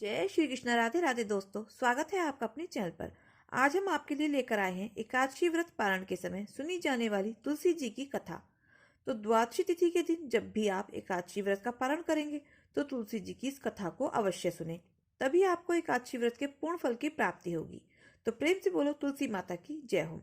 जय श्री कृष्ण। राधे राधे दोस्तों, स्वागत है आपका अपने चैनल पर। आज हम आपके लिए लेकर आए हैं एकादशी व्रत पारण के समय सुनी जाने वाली तुलसी जी की कथा। तो द्वादशी तिथि के दिन जब भी आप एकादशी व्रत का पारण करेंगे तो तुलसी जी की इस कथा को अवश्य सुने, तभी आपको एकादशी व्रत के पूर्ण फल की प्राप्ति होगी। तो प्रेम से बोलो तुलसी माता की जय हो।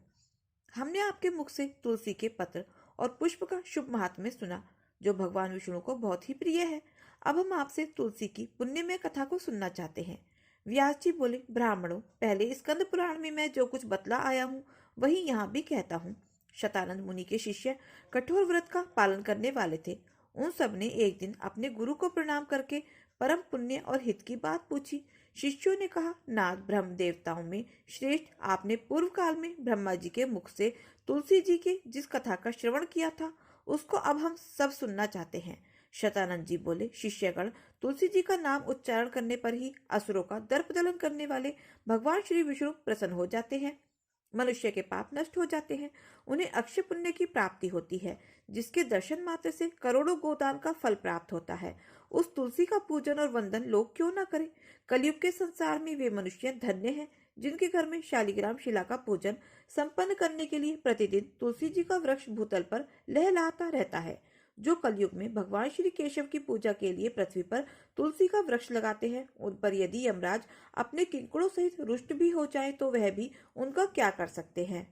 हमने आपके मुख से तुलसी के पत्र और पुष्प का शुभ महात्म्य सुना, जो भगवान विष्णु को बहुत ही प्रिय है। अब हम आपसे तुलसी की पुण्यमय कथा को सुनना चाहते हैं। व्यास जी बोले, ब्राह्मणों, पहले स्कंद पुराण में मैं जो कुछ बतला आया हूँ वही यहाँ भी कहता हूँ। शतानंद मुनि के शिष्य कठोर व्रत का पालन करने वाले थे। उन सब ने एक दिन अपने गुरु को प्रणाम करके परम पुण्य और हित की बात पूछी। शिष्यों ने कहा, नाथ, ब्रह्म देवताओं में श्रेष्ठ, आपने पूर्व काल में ब्रह्मा जी के मुख से तुलसी जी के जिस कथा का श्रवण किया था उसको अब हम सब सुनना चाहते हैं। शतानंद जी बोले, शिष्यगण, तुलसी जी का नाम उच्चारण करने पर ही असुरों का दर्प दलन करने वाले भगवान श्री विष्णु प्रसन्न हो जाते हैं। मनुष्य के पाप नष्ट हो जाते हैं, उन्हें अक्षय पुण्य की प्राप्ति होती है, जिसके दर्शन मात्र से करोड़ों गोदान का फल प्राप्त होता है। उस तुलसी का पूजन और वंदन लोग क्यों न करें। कलयुग के संसार में वे मनुष्य धन्य हैं जिनके घर में शालिग्राम शिला का पूजन संपन्न करने के लिए प्रतिदिन तुलसी जी का वृक्ष भूतल पर लहलहाता रहता है। जो कलयुग में भगवान श्री केशव की पूजा के लिए पृथ्वी पर तुलसी का वृक्ष लगाते हैं, उन पर यदि यमराज अपने किंकरों सहित रुष्ट भी हो जाए तो वह भी उनका क्या कर सकते हैं।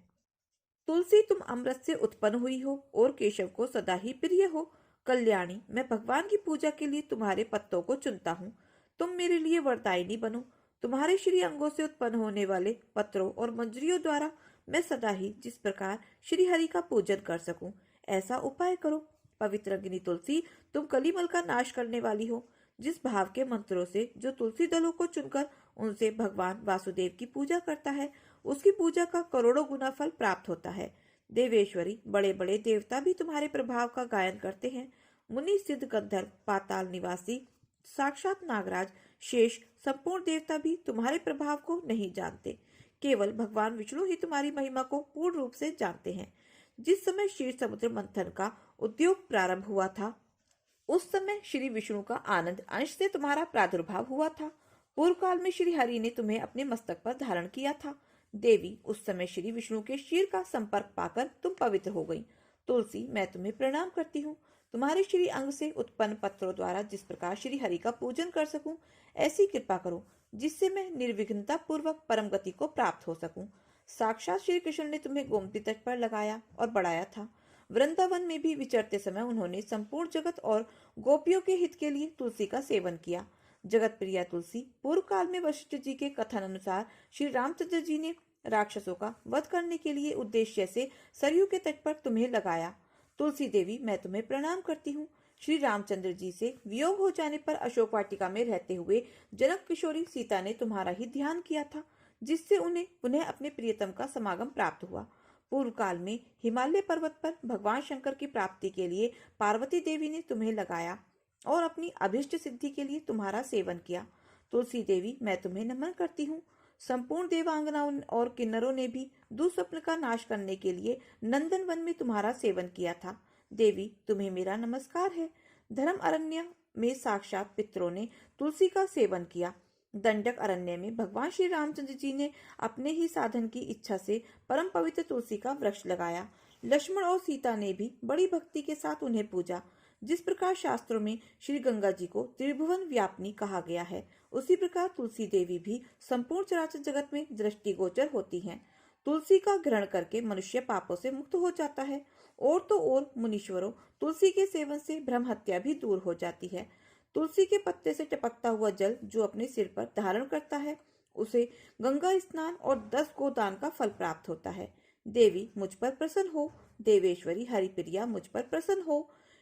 तुलसी, तुम अमृत से उत्पन्न हुई हो और केशव को सदा ही प्रिय हो। कल्याणी, मैं भगवान की पूजा के लिए तुम्हारे पत्तों को चुनता हूँ। तुम मेरे लिए वरदायिनी बनो। तुम्हारे श्री अंगों से उत्पन्न होने वाले पत्रों और मंजरियों द्वारा मैं सदा ही जिस प्रकार श्री हरि का पूजन कर सकूं, ऐसा उपाय करो। पवित्र अग्नि तुलसी, तुम कलिमल का नाश करने वाली हो। जिस भाव के मंत्रों से जो तुलसी दलों को चुनकर उनसे भगवान वासुदेव की पूजा करता है, उसकी पूजा का करोड़ों गुना फल प्राप्त होता है। देवेश्वरी, बड़े बड़े देवता भी तुम्हारे प्रभाव का गायन करते हैं। मुनि, सिद्ध, गंधर्व, पाताल निवासी, साक्षात नागराज, शेष, संपूर्ण देवता भी तुम्हारे प्रभाव को नहीं जानते। केवल भगवान विष्णु ही तुम्हारी महिमा को पूर्ण रूप से जानते हैं। जिस समय क्षीर समुद्र मंथन का उद्योग प्रारंभ हुआ था, उस समय श्री विष्णु का आनंद अंश से तुम्हारा प्रादुर्भाव हुआ था। पूर्व काल में श्री हरि ने तुम्हें अपने मस्तक पर धारण किया था। देवी, उस समय श्री विष्णु के शीर का संपर्क पाकर तुम पवित्र हो गई। तुलसी, मैं तुम्हें प्रणाम करती हूँ। तुम्हारे श्री अंग से उत्पन्न पत्रों द्वारा जिस प्रकार श्री हरि का पूजन कर सकूं, ऐसी कृपा करो जिससे मैं निर्विघ्नता पूर्वक परम गति को प्राप्त हो सकूं। साक्षात श्री कृष्ण ने तुम्हें गोमती तट पर लगाया और बढ़ाया था। वृंदावन में भी विचरते समय उन्होंने संपूर्ण जगत और गोपियों के हित के लिए तुलसी का सेवन किया। जगत प्रिया तुलसी, पूर्व काल में वशिष्ठ जी के कथन अनुसार श्री रामचंद्र जी ने राक्षसों का वध करने के लिए उद्देश्य से सरयू के तट पर तुम्हें लगाया। तुलसी देवी, मैं तुम्हें प्रणाम करती हूँ। श्री रामचंद्र जी से वियोग हो जाने पर अशोक वाटिका में रहते हुए जनक किशोरी सीता ने तुम्हारा ही ध्यान किया था, जिससे उन्हें पुनः अपने प्रियतम का समागम प्राप्त हुआ। पूर्व काल में हिमालय पर्वत पर भगवान शंकर की प्राप्ति के लिए पार्वती देवी ने तुम्हें लगाया और अपनी अभिष्ट सिद्धि के लिए तुम्हारा सेवन किया। तुलसी देवी, मैं तुम्हें नमन करती हूँ। संपूर्ण देवांगनाओं और किन्नरों ने भी दुस्वप्न का नाश करने के लिए नंदन वन में तुम्हारा सेवन किया था। देवी, तुम्हें मेरा नमस्कार है। धर्म अरण्य में साक्षात पितरों ने तुलसी का सेवन किया। दंडक अरण्य में भगवान श्री रामचंद्र जी ने अपने ही साधन की इच्छा से परम पवित्र तुलसी का वृक्ष लगाया। लक्ष्मण और सीता ने भी बड़ी भक्ति के साथ उन्हें पूजा। जिस प्रकार शास्त्रों में श्री गंगा जी को त्रिभुवन व्यापिनी कहा गया है, उसी प्रकार तुलसी देवी भी संपूर्ण चराचर जगत में दृष्टिगोचर होती हैं। तुलसी का ग्रहण करके मनुष्य पापों से मुक्त हो जाता है। और तो और मुनीश्वरों, तुलसी के सेवन से भ्रम हत्या भी दूर हो जाती है। तुलसी के पत्ते से टपकता हुआ जल जो अपने सिर पर धारण करता है, उसे गंगा स्नान और 10 गोदान का फल प्राप्त होता है। देवी, मुझ पर प्रसन्न हो। देवेश्वरी हरिप्रिया, मुझ पर प्रसन्न हो।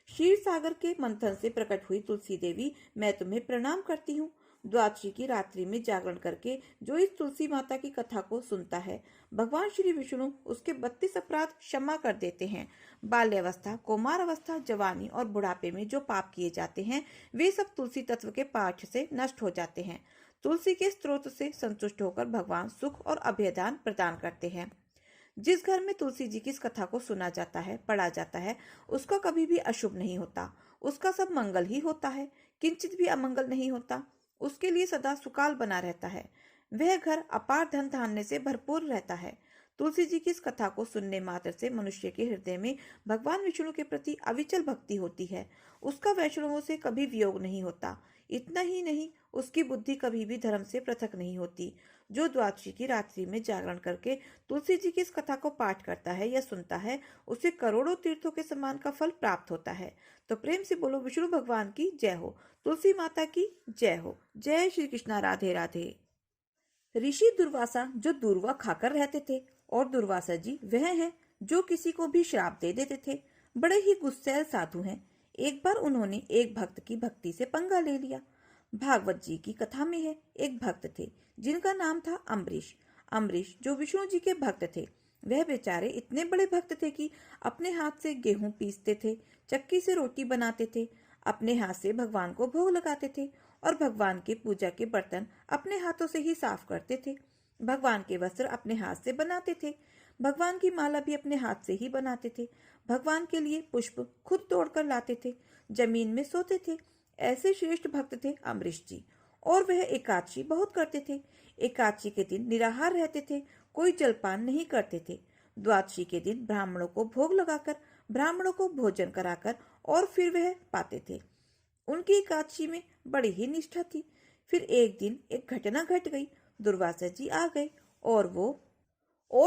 क्षीर सागर के मंथन से प्रकट हुई तुलसी देवी, मैं तुम्हें प्रणाम करती हूँ। द्वादशी की रात्रि में जागरण करके जो इस तुलसी माता की कथा को सुनता है, भगवान श्री विष्णु उसके 32 अपराध क्षमा कर देते हैं। बाल्यावस्था, कौमार अवस्था, जवानी और बुढ़ापे में जो पाप किए जाते हैं, वे सब तुलसी तत्व के पाठ से नष्ट हो जाते हैं। तुलसी के स्त्रोत से संतुष्ट होकर भगवान सुख और अभयदान प्रदान करते हैं। जिस घर में तुलसी जी की इस कथा को सुना जाता है, पढ़ा जाता है, उसका कभी भी अशुभ नहीं होता, उसका सब मंगल ही होता है, किंचित भी अमंगल नहीं होता। उसके लिए सदा सुकाल बना रहता है। वह घर अपार धन धान्य से भरपूर रहता है। तुलसी जी की इस कथा को सुनने मात्र से मनुष्य के हृदय में भगवान विष्णु के प्रति अविचल भक्ति होती है। उसका वैष्णवों से कभी वियोग नहीं होता। इतना ही नहीं, उसकी बुद्धि कभी भी धर्म से पृथक नहीं होती। जो द्वादशी की रात्रि में जागरण करके तुलसी जी की इस कथा को पाठ करता है या सुनता है, उसे करोड़ों तीर्थों के समान का फल प्राप्त होता है। तो प्रेम से बोलो विष्णु भगवान की जय हो, तुलसी माता की जय हो। जय श्री कृष्णा। राधे राधे। ऋषि दुर्वासा जो दूर्वा खाकर रहते थे, और दुर्वासा जी वह हैं जो किसी को भी श्राप दे देते थे। बड़े ही गुस्सैल साधु हैं। एक बार उन्होंने एक भक्त की भक्ति से पंगा ले लिया। भागवत जी की कथा में है, एक भक्त थे जिनका नाम था अम्बरीश। अम्बरीश जो विष्णु जी के भक्त थे, वह बेचारे इतने बड़े भक्त थे कि अपने हाथ से गेहूं पीसते थे, चक्की से रोटी बनाते थे, अपने हाथ से भगवान को भोग लगाते थे, और भगवान के पूजा के बर्तन अपने हाथों से ही साफ करते थे। भगवान के वस्त्र अपने हाथ से बनाते थे। भगवान की माला भी अपने हाथ से ही बनाते थे। भगवान के लिए पुष्प खुद तोड़कर लाते थे। जमीन में सोते थे। ऐसे श्रेष्ठ भक्त थे अम्बरीश जी। और वह एकादशी बहुत करते थे। एकादशी के दिन निराहार रहते थे, कोई जलपान नहीं करते थे। द्वादशी के दिन ब्राह्मणों को भोग लगाकर, ब्राह्मणों को भोजन कराकर और फिर वह पाते थे। उनकी एकादशी में बड़ी ही निष्ठा थी। फिर एक दिन एक घटना घट गई। दुर्वासा जी आ गए, और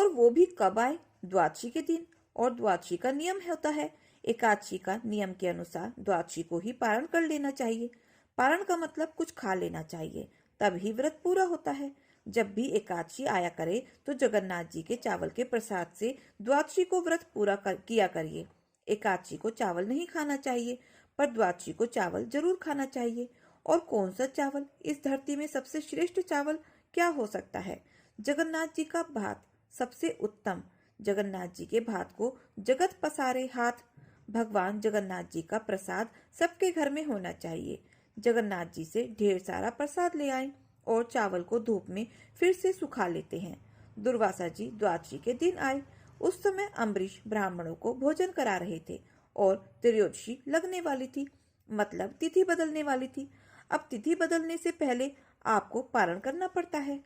वो भी कब आए? द्वादशी के दिन। और द्वादशी का नियम होता है, एकादशी का नियम के अनुसार द्वादशी को ही पारण कर लेना चाहिए। पारण का मतलब कुछ खा लेना चाहिए, तब ही व्रत पूरा होता है। जब भी एकादशी आया करे तो जगन्नाथ जी के चावल के प्रसाद से द्वादशी को व्रत किया करिए। एकादशी को चावल नहीं खाना चाहिए, पर द्वादशी को चावल जरूर खाना चाहिए। और कौन सा चावल? इस धरती में सबसे श्रेष्ठ चावल क्या हो सकता है? जगन्नाथ जी का भात सबसे उत्तम। जगन्नाथ जी के भात को जगत पसारे हाथ। भगवान जगन्नाथ जी का प्रसाद सबके घर में होना चाहिए। जगन्नाथ जी से ढेर सारा प्रसाद ले आए और चावल को धूप में फिर से सुखा लेते हैं। दुर्वासा जी द्वादशी के दिन आए। उस समय अम्बरीश ब्राह्मणों को भोजन करा रहे थे और त्रयोदशी लगने वाली थी, मतलब तिथि बदलने वाली थी। अब तिथि बदलने से पहले आपको पारण करना पड़ता है।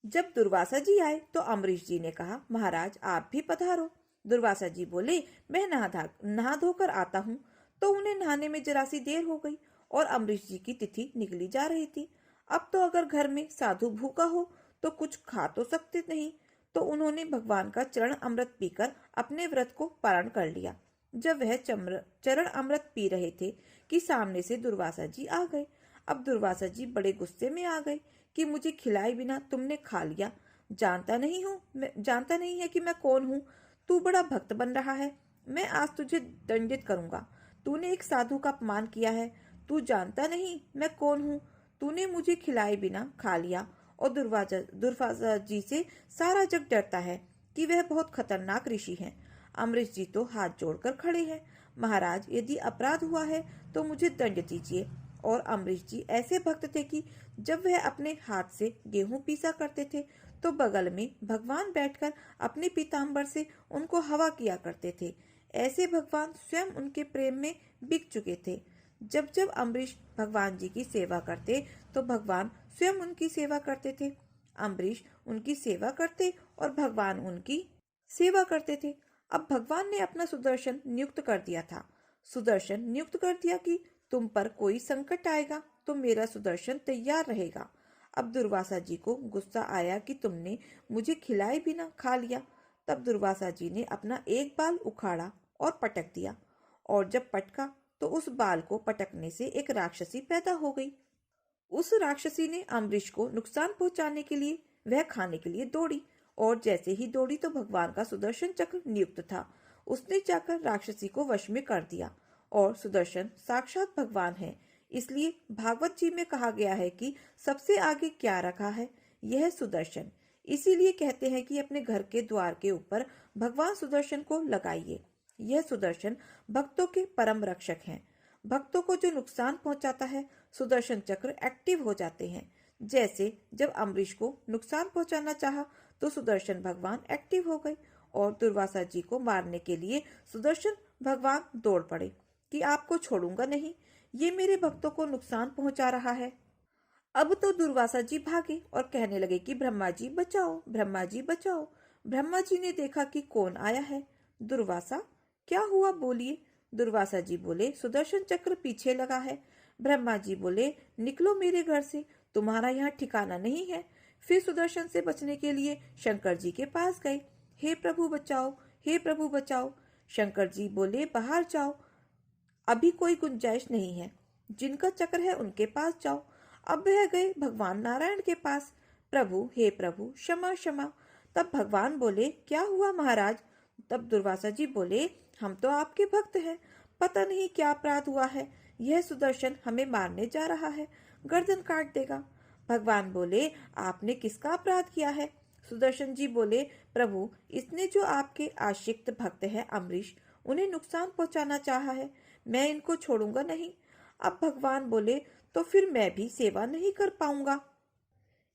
जब दुर्वासा जी आए तो अम्बरीश जी ने कहा, महाराज आप भी पधारो। दुर्वासा जी बोले, मैं नहा धोकर आता हूँ। तो उन्हें नहाने में जरा सी देर हो गई और अम्बरीश जी की तिथि निकली जा रही थी। अब तो अगर घर में साधु भूखा हो तो कुछ खा तो सकते नहीं, तो उन्होंने भगवान का चरण अमृत पीकर अपने व्रत को पारण कर लिया। जब वह चरण अमृत पी रहे थे कि सामने से दुर्वासा जी आ गए। अब दुर्वासा जी बड़े गुस्से में आ गए कि मुझे खिलाए बिना तुमने खा लिया। जानता नहीं है कि मैं कौन हूँ। तू बड़ा भक्त बन रहा है, मैं आज तुझे दंडित करूंगा। तूने एक साधु का अपमान किया है। तू जानता नहीं मैं कौन हूँ। तूने मुझे खिलाए बिना खा लिया। और दुर्वासा जी से सारा जग डरता है कि वह बहुत खतरनाक ऋषि हैं। अम्बरीश जी तो हाथ जोड़कर खड़े हैं। महाराज, यदि अपराध हुआ है तो मुझे दंड दीजिए। और अम्बरीश जी ऐसे भक्त थे कि जब वह अपने हाथ से गेहूं पीसा करते थे तो बगल में भगवान बैठकर अपने पीताम्बर से उनको हवा किया करते थे। ऐसे भगवान स्वयं उनके प्रेम में बिक चुके थे। जब जब अम्बरीश भगवान जी की सेवा करते तो भगवान स्वयं उनकी सेवा करते थे। अम्बरीश उनकी सेवा करते और भगवान उनकी सेवा करते थे। अब भगवान ने अपना सुदर्शन नियुक्त कर दिया था। सुदर्शन नियुक्त कर दिया कि तुम पर कोई संकट आएगा तो मेरा सुदर्शन तैयार रहेगा। अब दुर्वासा जी को गुस्सा आया कि तुमने मुझे खिलाए बिना खा लिया। तब दुर्वासा जी ने अपना एक बाल उखाड़ा और पटक दिया, और जब पटका तो उस बाल को पटकने से एक राक्षसी पैदा हो गई। उस राक्षसी ने अम्बरीश को नुकसान पहुंचाने के लिए वह खाने के लिए दौड़ी, और जैसे ही दौड़ी तो भगवान का सुदर्शन चक्र नियुक्त था। उसने जाकर राक्षसी को वश में कर दिया। और सुदर्शन साक्षात भगवान है। इसलिए भागवत जी में कहा गया है कि सबसे आगे क्या रखा है, यह सुदर्शन। इसीलिए कहते हैं कि अपने घर के द्वार के ऊपर भगवान सुदर्शन को लगाइए। यह सुदर्शन भक्तों के परम रक्षक हैं। भक्तों को जो नुकसान पहुंचाता है, सुदर्शन चक्र एक्टिव हो जाते हैं। जैसे जब अम्बरीश को नुकसान पहुंचाना चाहा तो सुदर्शन भगवान एक्टिव हो गए और दुर्वासा जी को मारने के लिए सुदर्शन भगवान दौड़ पड़े कि आपको छोड़ूंगा नहीं, ये मेरे भक्तों को नुकसान पहुंचा रहा है। अब तो दुर्वासा जी भागे और कहने लगे कि ब्रह्मा जी बचाओ, ब्रह्मा जी बचाओ। ब्रह्मा जी ने देखा कि कौन आया है। दुर्वासा, क्या हुआ, बोलिए। दुर्वासा जी बोले, सुदर्शन चक्र पीछे लगा है। ब्रह्मा जी बोले, निकलो मेरे घर से, तुम्हारा यहाँ ठिकाना नहीं है। फिर सुदर्शन से बचने के लिए शंकर जी के पास गए। हे प्रभु बचाओ, हे प्रभु बचाओ। शंकर जी बोले, बाहर जाओ, अभी कोई गुंजाइश नहीं है। जिनका चक्र है उनके पास जाओ। अब वह गए भगवान नारायण के पास। प्रभु, हे प्रभु, क्षमा क्षमा। तब भगवान बोले, क्या हुआ महाराज। तब दुर्वासा जी बोले, हम तो आपके भक्त हैं, पता नहीं क्या अपराध हुआ है, यह सुदर्शन हमें मारने जा रहा है, गर्दन काट देगा। भगवान बोले, आपने किसका अपराध किया है। सुदर्शन जी बोले, प्रभु, इसने जो आपके आशिक्त भक्त है अम्बरीश, उन्हें नुकसान पहुंचाना चाहा है, मैं इनको छोड़ूंगा नहीं। अब भगवान बोले, तो फिर मैं भी सेवा नहीं कर पाऊंगा।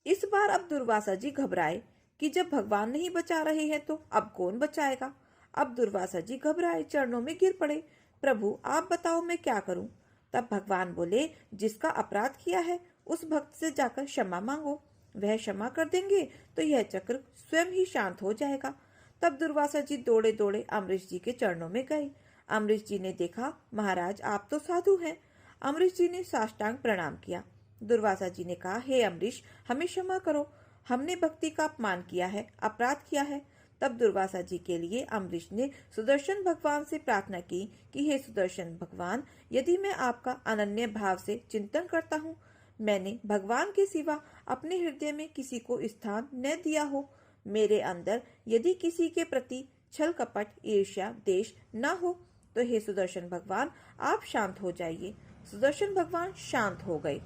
इस बार अब दुर्वासा जी घबराए कि जब भगवान नहीं बचा रहे हैं तो अब कौन बचाएगा। अब दुर्वासा जी घबराए, चरणों में गिर पड़े। प्रभु, आप बताओ मैं क्या करूं। तब भगवान बोले, जिसका अपराध किया है उस भक्त से जाकर क्षमा मांगो, वह क्षमा कर देंगे तो यह चक्र स्वयं ही शांत हो जाएगा। तब दुर्वासा जी दौड़े दौड़े अम्बरीश जी के चरणों में गए। अम्बरीश जी ने देखा, महाराज आप तो साधु हैं। अम्बरीश जी ने साष्टांग प्रणाम किया। दुर्वासा जी ने कहा, हे अम्बरीश, हमें क्षमा करो, हमने भक्ति का अपमान किया है, अपराध किया है। तब दुर्वासा जी के लिए अम्बरीश ने सुदर्शन भगवान से प्रार्थना की कि हे सुदर्शन भगवान, यदि मैं आपका अनन्य भाव से चिंतन करता हूँ, मैंने भगवान के सिवा अपने हृदय में किसी को स्थान न दिया हो, मेरे अंदर यदि किसी के प्रति छल कपट ईर्ष्या देश न हो, तो हे सुदर्शन भगवान आप शांत हो जाइए। सुदर्शन भगवान शांत हो गए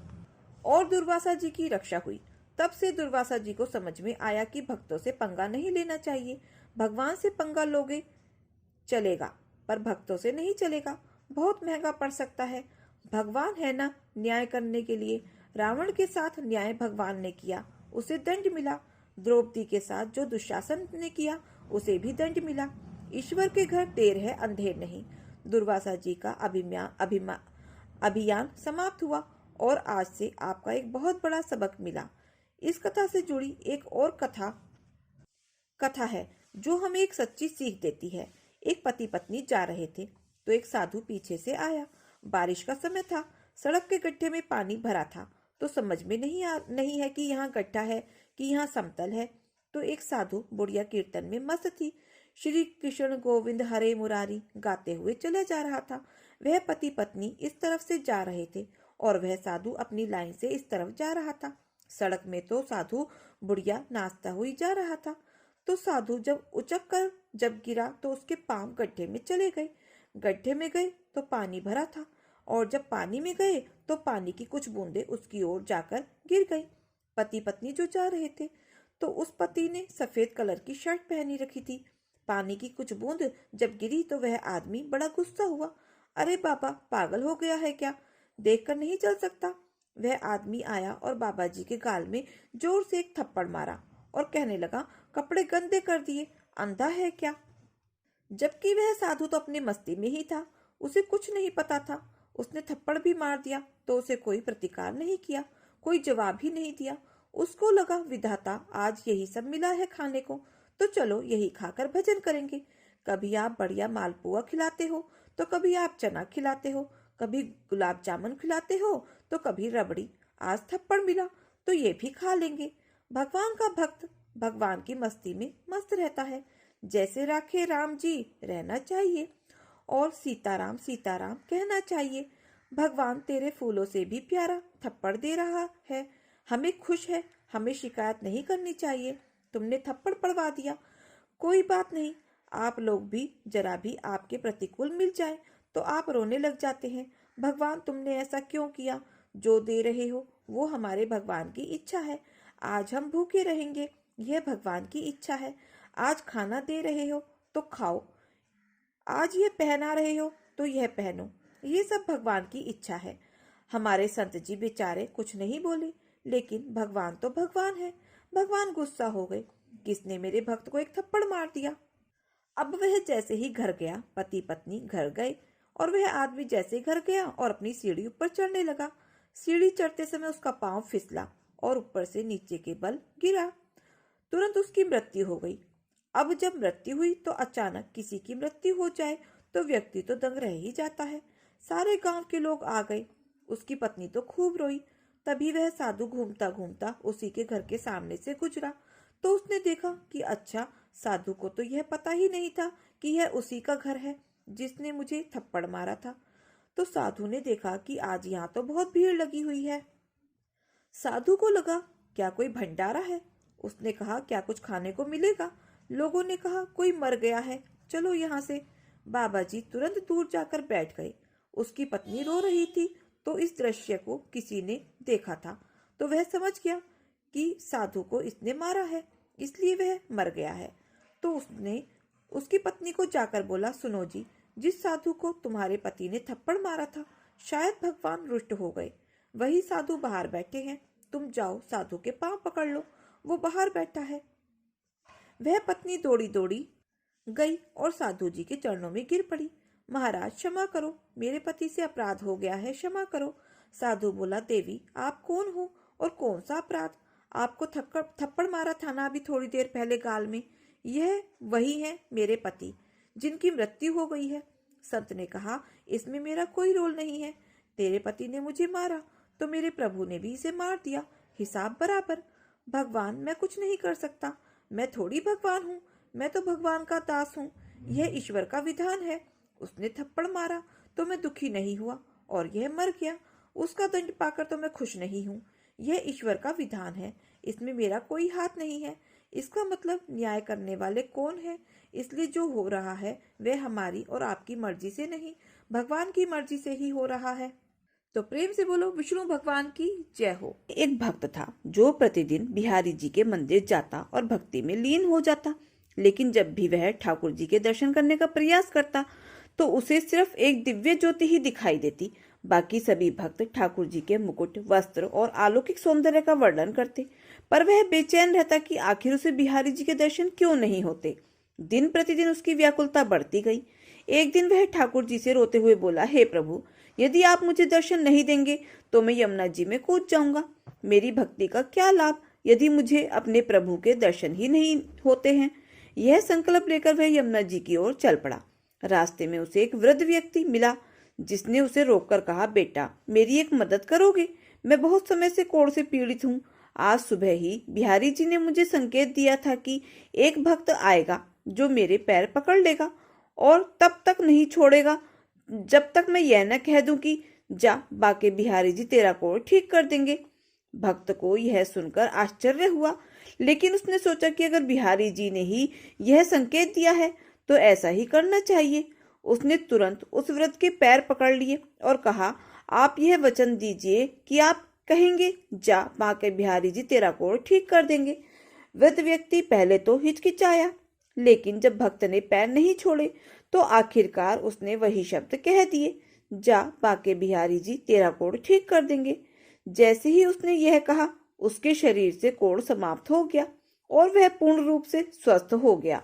और दुर्वासा जी की रक्षा हुई। तब से दुर्वासा जी को समझ में आया कि भक्तों से पंगा नहीं लेना चाहिए। भगवान से पंगा लोगे चलेगा, पर भक्तों से नहीं चलेगा, बहुत महंगा पड़ सकता है। भगवान है ना न्याय करने के लिए। रावण के साथ न्याय भगवान ने किया, उसे दंड मिला। द्रौपदी के साथ जो दुशासन ने किया, उसे भी दंड मिला। ईश्वर के घर देर है अंधेर नहीं। दुर्वासा जी का अभियान समाप्त हुआ और आज से आपका एक बहुत बड़ा सबक मिला। इस कथा से जुड़ी एक और कथा है जो हमें एक सच्ची सीख देती है। एक पति पत्नी जा रहे थे तो एक साधु पीछे से आया। बारिश का समय था, सड़क के गड्ढे में पानी भरा था, तो समझ में नहीं है कि यहाँ गड्ढा है कि यहाँ समतल है। तो एक साधु बुढ़िया कीर्तन में मस्त थी, श्री कृष्ण गोविंद हरे मुरारी गाते हुए चला जा रहा था। वह पति पत्नी इस तरफ से जा रहे थे और वह साधु अपनी लाइन से इस तरफ जा रहा था। सड़क में तो साधु बुढ़िया नाचता हुई जा रहा था। तो साधु जब उचक कर जब गिरा तो उसके पांव गड्ढे में चले गए। गड्ढे में गए तो पानी भरा था और जब पानी में गए तो पानी की कुछ बूंदें उसकी ओर जाकर गिर गई। पति पत्नी जो जा रहे थे तो उस पति ने सफेद कलर की शर्ट पहनी रखी थी। पानी की कुछ बूंद जब गिरी तो वह आदमी बड़ा गुस्सा हुआ। अरे बाबा, पागल हो गया है क्या, देखकर नहीं चल सकता। वह आदमी आया और बाबा जी के गाल में जोर से एक थप्पड़ मारा और कहने लगा, कपड़े गंदे कर दिए, अंधा है क्या। जबकि वह साधु तो अपनी मस्ती में ही था, उसे कुछ नहीं पता था। उसने थप्पड़ भी मार दिया तो उसे कोई प्रतिकार नहीं किया, कोई जवाब ही नहीं दिया। उसको लगा, विधाता आज यही सब मिला है खाने को, तो चलो यही खाकर भजन करेंगे। कभी आप बढ़िया मालपुआ खिलाते हो तो कभी आप चना खिलाते हो, कभी गुलाब जामुन खिलाते हो तो कभी रबड़ी। आज थप्पड़ मिला तो ये भी खा लेंगे। भगवान का भक्त भगवान की मस्ती में मस्त रहता है। जैसे राखे राम जी रहना चाहिए और सीताराम सीताराम कहना चाहिए। भगवान तेरे फूलों से भी प्यारा थप्पड़ दे रहा है, हमें खुश है, हमें शिकायत नहीं करनी चाहिए। तुमने थप्पड़ पड़वा दिया, कोई बात नहीं। आप लोग भी जरा भी आपके प्रतिकूल मिल जाए तो आप रोने लग जाते हैं। भगवान तुमने ऐसा क्यों किया, जो दे रहे हो वो हमारे भगवान की इच्छा है। आज हम भूखे रहेंगे, यह भगवान की इच्छा है। आज खाना दे रहे हो तो खाओ, आज ये पहना रहे हो तो यह पहनो, ये सब भगवान की इच्छा है। हमारे संत जी बेचारे कुछ नहीं बोले, लेकिन भगवान तो भगवान है। भगवान गुस्सा हो गए, किसने मेरे भक्त को एक थप्पड़ मार दिया। अब वह जैसे ही घर गया, पति पत्नी घर गए और वह आदमी जैसे घर गया और अपनी सीढ़ी ऊपर चढ़ने लगा, सीढ़ी चढ़ते समय उसका पांव फिसला और ऊपर से नीचे के बल गिरा। तुरंत उसकी मृत्यु हो गई। अब जब मृत्यु हुई तो अचानक किसी की मृत्यु हो जाए तो व्यक्ति तो दंग रह ही जाता है। सारे गांव के लोग आ गए। उसकी पत्नी तो खूब रोई। तभी वह साधु घूमता घूमता उसी के घर के सामने से गुजरा तो उसने देखा कि अच्छा, साधु को तो यह पता ही नहीं था कि यह उसी का घर है जिसने मुझे थप्पड़ मारा था। तो साधु ने देखा कि आज यहाँ तो बहुत भीड़ लगी हुई है। साधु को लगा क्या कोई भंडारा है। उसने कहा क्या कुछ खाने को मिलेगा। लोगों ने कहा कोई मर गया है, चलो यहाँ से। बाबा जी तुरंत दूर जाकर बैठ गए। उसकी पत्नी रो रही थी तो इस दृश्य को किसी ने देखा था तो वह समझ गया कि साधु को इसने मारा है, इसलिए वह मर गया है। तो उसने उसकी पत्नी को जाकर बोला, सुनो जी, जिस साधु को तुम्हारे पति ने थप्पड़ मारा था शायद भगवान रुष्ट हो गए। वही साधु बाहर बैठे हैं, तुम जाओ साधु के पांव पकड़ लो, वो बाहर बैठा है। वह पत्नी दौड़ी दौड़ी गई और साधु जी के चरणों में गिर पड़ी। महाराज क्षमा करो, मेरे पति से अपराध हो गया है, क्षमा करो। साधु बोला, देवी आप कौन हो और कौन सा अपराध? आपको थप्पड़ मारा था ना अभी थोड़ी देर पहले गाल में, यह वही है मेरे पति जिनकी मृत्यु हो गई है। संत ने कहा, इसमें मेरा कोई रोल नहीं है। तेरे पति ने मुझे मारा तो मेरे प्रभु ने भी इसे मार दिया, हिसाब बराबर। भगवान मैं कुछ नहीं कर सकता, मैं थोड़ी भगवान हूँ, मैं तो भगवान का दास हूँ, यह ईश्वर का विधान है। उसने थप्पड़ मारा तो मैं दुखी नहीं हुआ और यह मर गया, उसका दंड पाकर तो मैं खुश नहीं हूँ। यह ईश्वर का विधान है, इसमें मेरा कोई हाथ नहीं है। इसका मतलब न्याय करने वाले कौन है? इसलिए जो हो रहा है वह हमारी और आपकी मर्जी से नहीं, भगवान की मर्जी से ही हो रहा है। तो प्रेम से बोलो विष्णु भगवान की जय हो। एक भक्त था जो प्रतिदिन बिहारी जी के मंदिर जाता और भक्ति में लीन हो जाता, लेकिन जब भी वह ठाकुर जी के दर्शन करने का प्रयास करता तो उसे सिर्फ एक दिव्य ज्योति ही दिखाई देती। बाकी सभी भक्त ठाकुर जी के मुकुट, वस्त्र और अलौकिक सौंदर्य का वर्णन करते, पर वह बेचैन रहता कि आखिर उसे बिहारी जी के दर्शन क्यों नहीं होते। दिन प्रतिदिन उसकी व्याकुलता बढ़ती गई। एक दिन वह ठाकुर जी से रोते हुए बोला, हे प्रभु, यदि आप मुझे दर्शन नहीं देंगे तो मैं यमुना जी में कूद जाऊंगा। मेरी भक्ति का क्या लाभ यदि मुझे अपने प्रभु के दर्शन ही नहीं होते हैं। यह संकल्प लेकर वह यमुना जी की ओर चल पड़ा। रास्ते में उसे एक वृद्ध व्यक्ति मिला जिसने उसे रोककर कहा, बेटा मेरी एक मदद करोगे? मैं बहुत समय से कोढ़ से पीड़ित हूँ। आज सुबह ही बिहारी जी ने मुझे संकेत दिया था कि एक भक्त आएगा जो मेरे पैर पकड़ लेगा और तब तक नहीं छोड़ेगा जब तक मैं यह न कह दूं कि जा, बाके बिहारी जी तेरा कोढ़ ठीक कर देंगे। भक्त को यह सुनकर आश्चर्य हुआ, लेकिन उसने सोचा कि अगर बिहारी जी ने ही यह संकेत दिया है तो ऐसा ही करना चाहिए। उसने तुरंत उस वृद्ध के पैर पकड़ लिए और कहा, आप यह वचन दीजिए कि आप कहेंगे जा, बाके बिहारी जी तेरा कोढ़ ठीक कर देंगे। वृद्ध व्यक्ति पहले तो हिचकिचाया, लेकिन जब भक्त ने पैर नहीं छोड़े तो आखिरकार उसने वही शब्द कह दिए, जा, बाके बिहारी जी तेरा कोढ़ ठीक कर देंगे। जैसे ही उसने यह कहा उसके शरीर से कोढ़ समाप्त हो गया और वह पूर्ण रूप से स्वस्थ हो गया।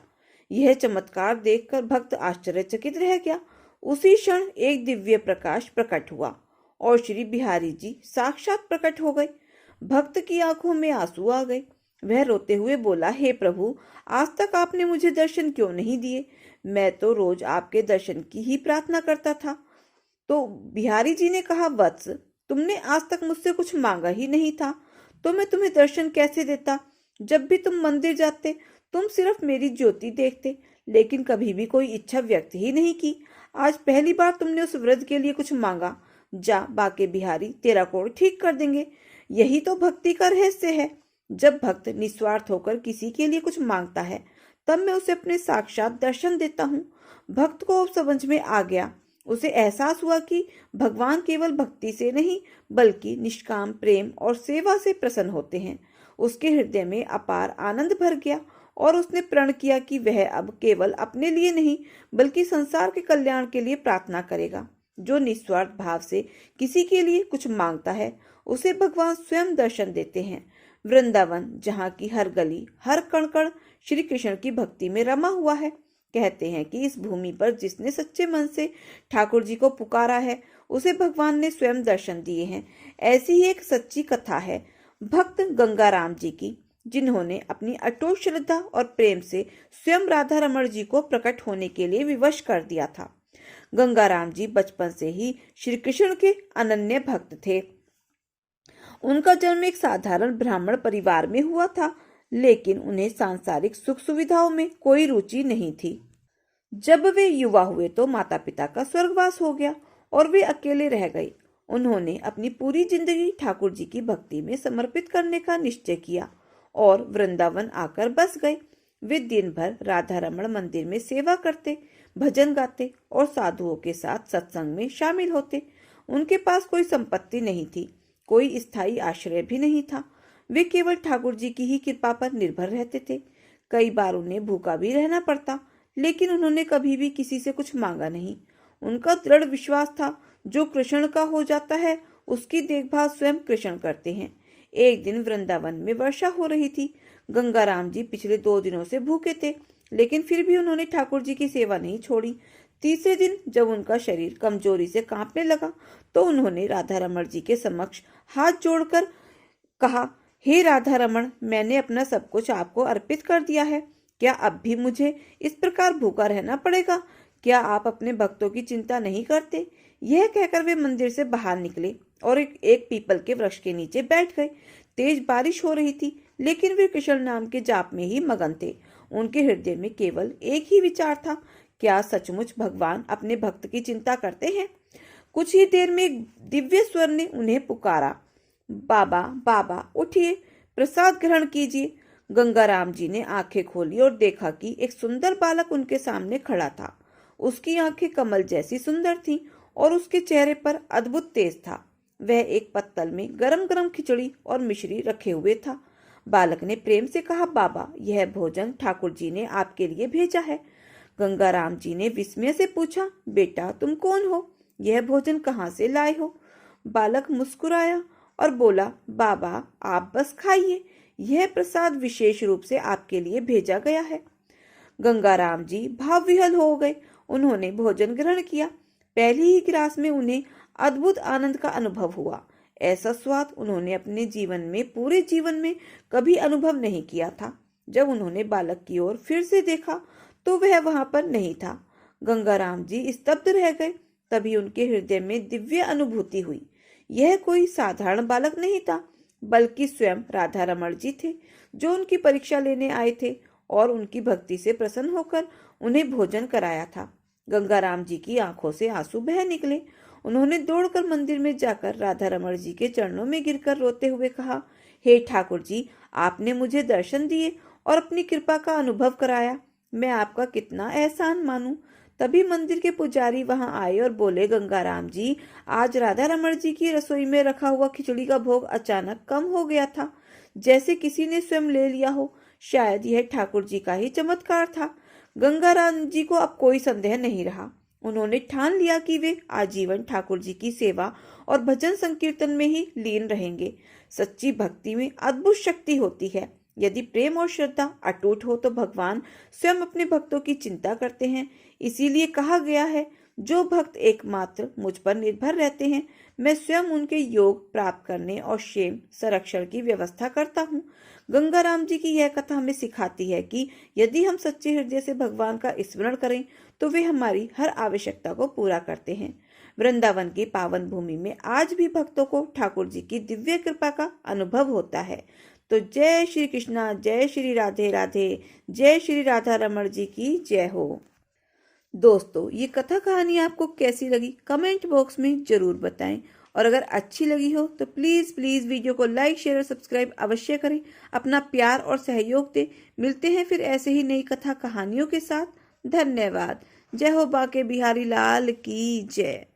यह चमत्कार देखकर भक्त आश्चर्यचकित रह गया। उसी क्षण एक दिव्य प्रकाश प्रकट हुआ और श्री बिहारी जी साक्षात प्रकट हो गए। भक्त की आंखों में आंसू आ गए। वह रोते हुए बोला, हे प्रभु, आज तक आपने मुझे दर्शन क्यों नहीं दिए? मैं तो रोज आपके दर्शन की ही प्रार्थना करता था। तो बिहारी जी ने कहा, वत्स, तुमने आज तक मुझसे कुछ मांगा ही नहीं था तो मैं तुम्हें दर्शन कैसे देता? जब भी तुम मंदिर जाते तुम सिर्फ मेरी ज्योति देखते, लेकिन कभी भी कोई इच्छा व्यक्त ही नहीं की। आज पहली बार तुमने उस वृद्ध के लिए कुछ मांगा। जा, बाके बिहारी तेरा कोढ़ ठीक कर देंगे। यही तो भक्ति का रहस्य है। जब भक्त निस्वार्थ होकर किसी के लिए कुछ मांगता है तब मैं उसे अपने साक्षात दर्शन देता हूँ। भक्त को अब समझ में आ गया। उसे एहसास हुआ कि भगवान केवल भक्ति से नहीं बल्कि निष्काम प्रेम और सेवा से प्रसन्न होते हैं। उसके हृदय में अपार आनंद भर गया और उसने प्रण किया कि वह अब केवल अपने लिए नहीं बल्कि संसार के कल्याण के लिए प्रार्थना करेगा। जो निस्वार्थ भाव से किसी के लिए कुछ मांगता है उसे भगवान स्वयं दर्शन देते हैं। वृंदावन, जहाँ की हर गली हर कण कण श्री कृष्ण की भक्ति में रमा हुआ है। कहते हैं कि इस भूमि पर जिसने सच्चे मन से ठाकुर जी को पुकारा है उसे भगवान ने स्वयं दर्शन दिए हैं। ऐसी ही एक सच्ची कथा है भक्त गंगाराम जी की, जिन्होंने अपनी अटूट श्रद्धा और प्रेम से स्वयं राधा रमण जी को प्रकट होने के लिए विवश कर दिया था। गंगाराम जी बचपन से ही श्री कृष्ण के अनन्य भक्त थे। उनका जन्म एक साधारण ब्राह्मण परिवार में हुआ था, लेकिन उन्हें सांसारिक सुख सुविधाओं में कोई रुचि नहीं थी। जब वे युवा हुए तो माता पिता का स्वर्गवास हो गया और वे अकेले रह गए। उन्होंने अपनी पूरी जिंदगी ठाकुर जी की भक्ति में समर्पित करने का निश्चय किया और वृंदावन आकर बस गए। वे दिन भर राधा रमण मंदिर में सेवा करते, भजन गाते और साधुओं के साथ सत्संग में शामिल होते। उनके पास कोई संपत्ति नहीं थी, कोई स्थायी आश्रय भी नहीं था। वे केवल ठाकुर जी की ही कृपा पर निर्भर रहते थे। कई बार उन्हें भूखा भी रहना पड़ता, लेकिन उन्होंने कभी भी किसी से कुछ मांगा नहीं। उनका दृढ़ विश्वास था, जो कृष्ण का हो जाता है उसकी देखभाल स्वयं कृष्ण करते हैं। एक दिन वृंदावन में वर्षा हो रही थी। गंगाराम जी पिछले 2 दिनों से भूखे थे, लेकिन फिर भी उन्होंने ठाकुर जी की सेवा नहीं छोड़ी। तीसरे दिन जब उनका शरीर कमजोरी से कांपने लगा, तो उन्होंने राधा रमण जी के समक्ष हाथ जोड़कर कहा, हे राधा रमण, मैंने अपना सब कुछ आपको अर्पित कर दिया है। क्या अब भी मुझे इस प्रकार भूखा रहना पड़ेगा? क्या आप अपने भक्तों की चिंता नहीं करते? यह कहकर वे मंदिर से बाहर निकले और एक पीपल के वृक्ष के नीचे बैठ गए। तेज बारिश हो रही थी, लेकिन वे कृष्ण नाम के जाप में ही मगन थे। उनके हृदय में केवल एक ही विचार था, क्या सचमुच भगवान अपने भक्त की चिंता करते हैं? कुछ ही देर में एक दिव्य स्वर ने उन्हें पुकारा, बाबा बाबा उठिए, प्रसाद ग्रहण कीजिए। गंगाराम जी ने आंखें खोली और देखा कि एक सुंदर बालक उनके सामने खड़ा था। उसकी आंखें कमल जैसी सुंदर थीं और उसके चेहरे पर अद्भुत तेज था। वह एक पत्तल में गरम गरम खिचड़ी और मिश्री रखे हुए था। बालक ने प्रेम से कहा, बाबा, यह भोजन ठाकुर जी ने आपके लिए भेजा है। गंगाराम जी ने विस्मय से पूछा, बेटा, तुम कौन हो? यह भोजन कहाँ से लाए हो? बालक मुस्कुराया और बोला, बाबा, आप बस खाइए, यह प्रसाद विशेष रूप से आपके लिए भेजा गया है। गंगाराम जी भाव विह्वल हो गए। उन्होंने भोजन ग्रहण किया। पहली ही गिरास में उन्हें अद्भुत आनंद का अनुभव हुआ। ऐसा स्वाद उन्होंने अपने पूरे जीवन में कभी अनुभव नहीं किया था। जब उन्होंने बालक की ओर फिर से देखा तो वह वहां पर नहीं था। गंगाराम जी स्तब्ध रह गए। तभी उनके हृदय में दिव्य अनुभूति हुई। यह कोई साधारण बालक नहीं था, बल्कि स्वयं राधा रमण जी थे, जो उनकी परीक्षा लेने आए थे और उनकी भक्ति से प्रसन्न होकर उन्हें भोजन कराया था। गंगाराम जी की आंखों से आंसू बह निकले। उन्होंने दौड़कर मंदिर में जाकर राधा रमण जी के चरणों में गिरकर रोते हुए कहा, हे ठाकुर जी, आपने मुझे दर्शन दिए और अपनी कृपा का अनुभव कराया। मैं आपका कितना एहसान मानूं। तभी मंदिर के पुजारी वहां आए और बोले, गंगाराम जी, आज राधा रमण जी की रसोई में रखा हुआ खिचड़ी का भोग अचानक कम हो गया था, जैसे किसी ने स्वयं ले लिया हो। शायद यह ठाकुर जी का ही चमत्कार था। गंगाराम जी को अब कोई संदेह नहीं रहा। उन्होंने ठान लिया कि वे आजीवन ठाकुर जी की सेवा और भजन संकीर्तन में ही लीन रहेंगे। सच्ची भक्ति में अद्भुत शक्ति होती है। यदि प्रेम और श्रद्धा अटूट हो तो भगवान स्वयं अपने भक्तों की चिंता करते हैं। इसीलिए कहा गया है, जो भक्त एकमात्र मुझ पर निर्भर रहते हैं, मैं स्वयं उनके योग प्राप्त करने और क्षेम संरक्षण की व्यवस्था करता हूँ। गंगाराम जी की यह कथा हमें सिखाती है कि यदि हम सच्चे हृदय से भगवान का स्मरण करें तो वे हमारी हर आवश्यकता को पूरा करते हैं। वृंदावन की पावन भूमि में आज भी भक्तों को ठाकुर जी की दिव्य कृपा का अनुभव होता है। तो जय श्री कृष्णा, जय श्री राधे राधे, जय श्री राधा रमण जी की जय हो। दोस्तों, ये कथा कहानी आपको कैसी लगी कमेंट बॉक्स में जरूर बताएं, और अगर अच्छी लगी हो तो प्लीज़ वीडियो को लाइक, शेयर और सब्सक्राइब अवश्य करें। अपना प्यार और सहयोग दें। मिलते हैं फिर ऐसे ही नई कथा कहानियों के साथ। धन्यवाद। जय हो बाके बिहारी लाल की जय।